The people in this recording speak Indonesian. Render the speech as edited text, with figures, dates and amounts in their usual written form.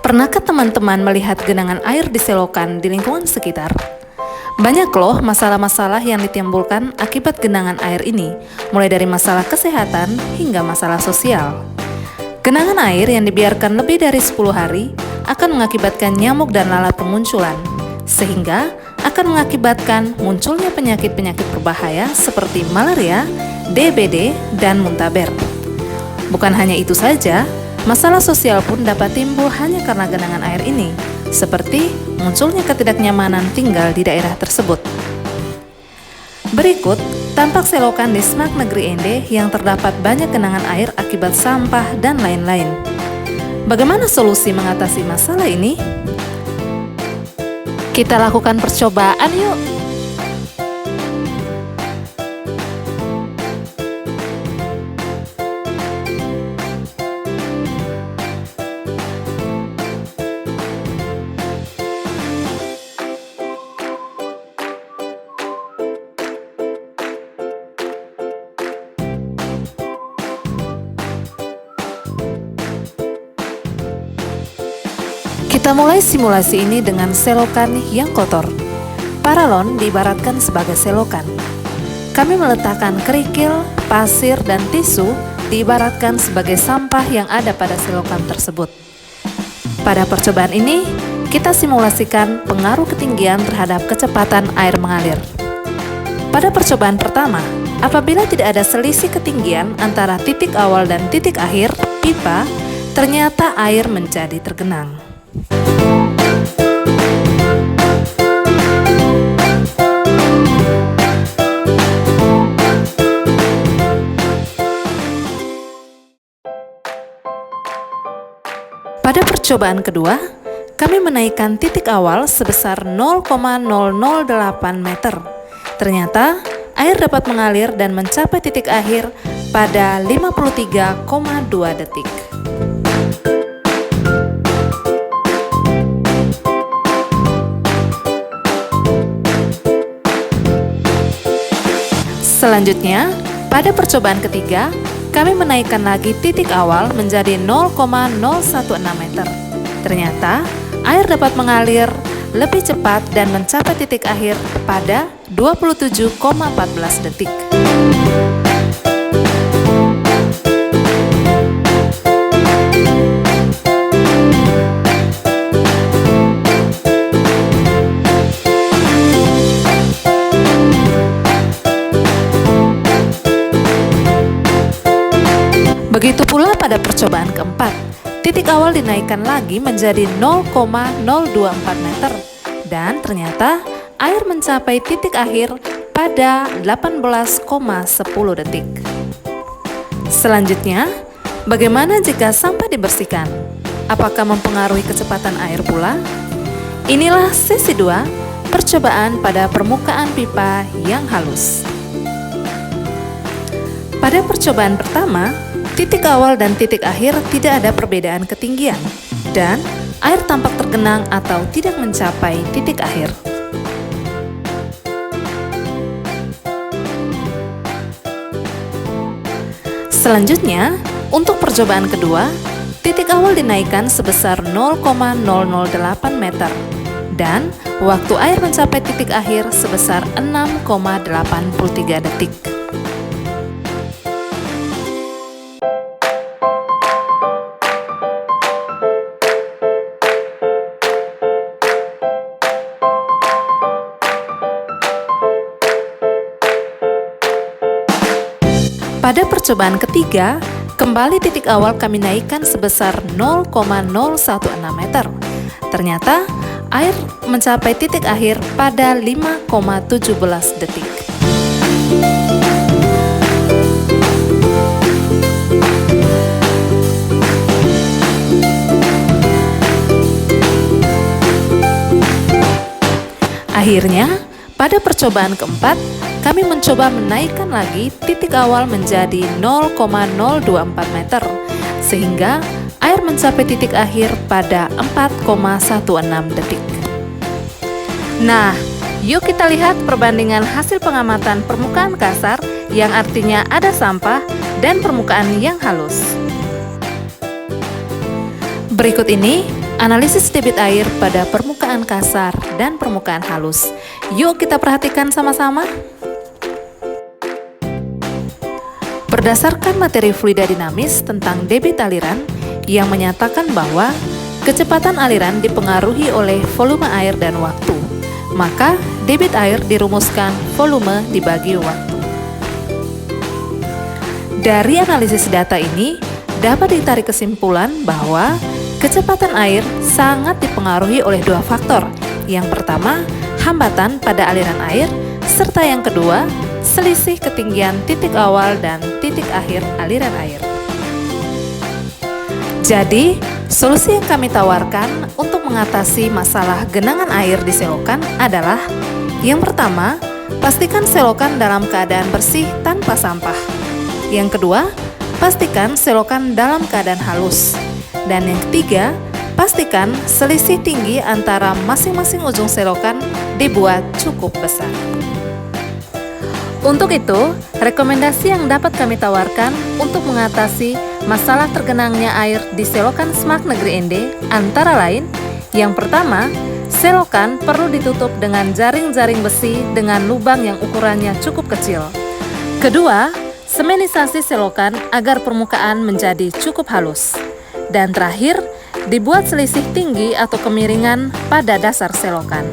Pernahkah teman-teman melihat genangan air di selokan di lingkungan sekitar? Banyak loh masalah-masalah yang ditimbulkan akibat genangan air ini, mulai dari masalah kesehatan hingga masalah sosial. Genangan air yang dibiarkan lebih dari 10 hari akan mengakibatkan nyamuk dan lalat bermunculan, sehingga akan mengakibatkan munculnya penyakit-penyakit berbahaya seperti malaria, DBD, dan muntaber. Bukan hanya itu saja, masalah sosial pun dapat timbul hanya karena genangan air ini, seperti munculnya ketidaknyamanan tinggal di daerah tersebut. Berikut tampak selokan di Semak Negeri Ende yang terdapat banyak genangan air akibat sampah dan lain-lain. Bagaimana solusi mengatasi masalah ini? Kita lakukan percobaan yuk! Kita mulai simulasi ini dengan selokan yang kotor. Paralon diibaratkan sebagai selokan. Kami meletakkan kerikil, pasir, dan tisu diibaratkan sebagai sampah yang ada pada selokan tersebut. Pada percobaan ini, kita simulasikan pengaruh ketinggian terhadap kecepatan air mengalir. Pada percobaan pertama, apabila tidak ada selisih ketinggian antara titik awal dan titik akhir pipa, ternyata air menjadi tergenang. Pada percobaan kedua, kami menaikkan titik awal sebesar 0,008 meter. Ternyata, air dapat mengalir dan mencapai titik akhir pada 53,2 detik. Selanjutnya, pada percobaan ketiga, kami menaikkan lagi titik awal menjadi 0,016 meter. Ternyata, air dapat mengalir lebih cepat dan mencapai titik akhir pada 27,14 detik. Begitu pula pada percobaan keempat, titik awal dinaikkan lagi menjadi 0,024 meter dan ternyata air mencapai titik akhir pada 18,10 detik. Selanjutnya, bagaimana jika sampah dibersihkan? Apakah mempengaruhi kecepatan air pula? Inilah sesi 2, percobaan pada permukaan pipa yang halus. Pada percobaan pertama, titik awal dan titik akhir tidak ada perbedaan ketinggian, dan air tampak tergenang atau tidak mencapai titik akhir. Selanjutnya, untuk percobaan kedua, titik awal dinaikkan sebesar 0,008 meter, dan waktu air mencapai titik akhir sebesar 6,83 detik. Pada percobaan ketiga, kembali titik awal kami naikkan sebesar 0,016 meter. Ternyata, air mencapai titik akhir pada 5,17 detik. Akhirnya, pada percobaan keempat, kami mencoba menaikkan lagi titik awal menjadi 0,024 meter, sehingga air mencapai titik akhir pada 4,16 detik. Nah, yuk kita lihat perbandingan hasil pengamatan permukaan kasar yang artinya ada sampah dan permukaan yang halus. Berikut ini Analisis debit air pada permukaan kasar dan permukaan halus. Yuk kita perhatikan sama-sama. Berdasarkan materi fluida dinamis tentang debit aliran yang menyatakan bahwa kecepatan aliran dipengaruhi oleh volume air dan waktu, maka debit air dirumuskan volume dibagi waktu. Dari analisis data ini dapat ditarik kesimpulan bahwa kecepatan air sangat dipengaruhi oleh dua faktor. Yang pertama, hambatan pada aliran air, serta yang kedua, selisih ketinggian titik awal dan titik akhir aliran air. Jadi, solusi yang kami tawarkan untuk mengatasi masalah genangan air di selokan adalah: yang pertama, pastikan selokan dalam keadaan bersih tanpa sampah. Yang kedua, pastikan selokan dalam keadaan halus. Dan yang ketiga, pastikan selisih tinggi antara masing-masing ujung selokan dibuat cukup besar. Untuk itu, rekomendasi yang dapat kami tawarkan untuk mengatasi masalah tergenangnya air di selokan SMAK Negeri ND antara lain: yang pertama, selokan perlu ditutup dengan jaring-jaring besi dengan lubang yang ukurannya cukup kecil. Kedua, semenisasi selokan agar permukaan menjadi cukup halus. Dan terakhir, dibuat selisih tinggi atau kemiringan pada dasar selokan.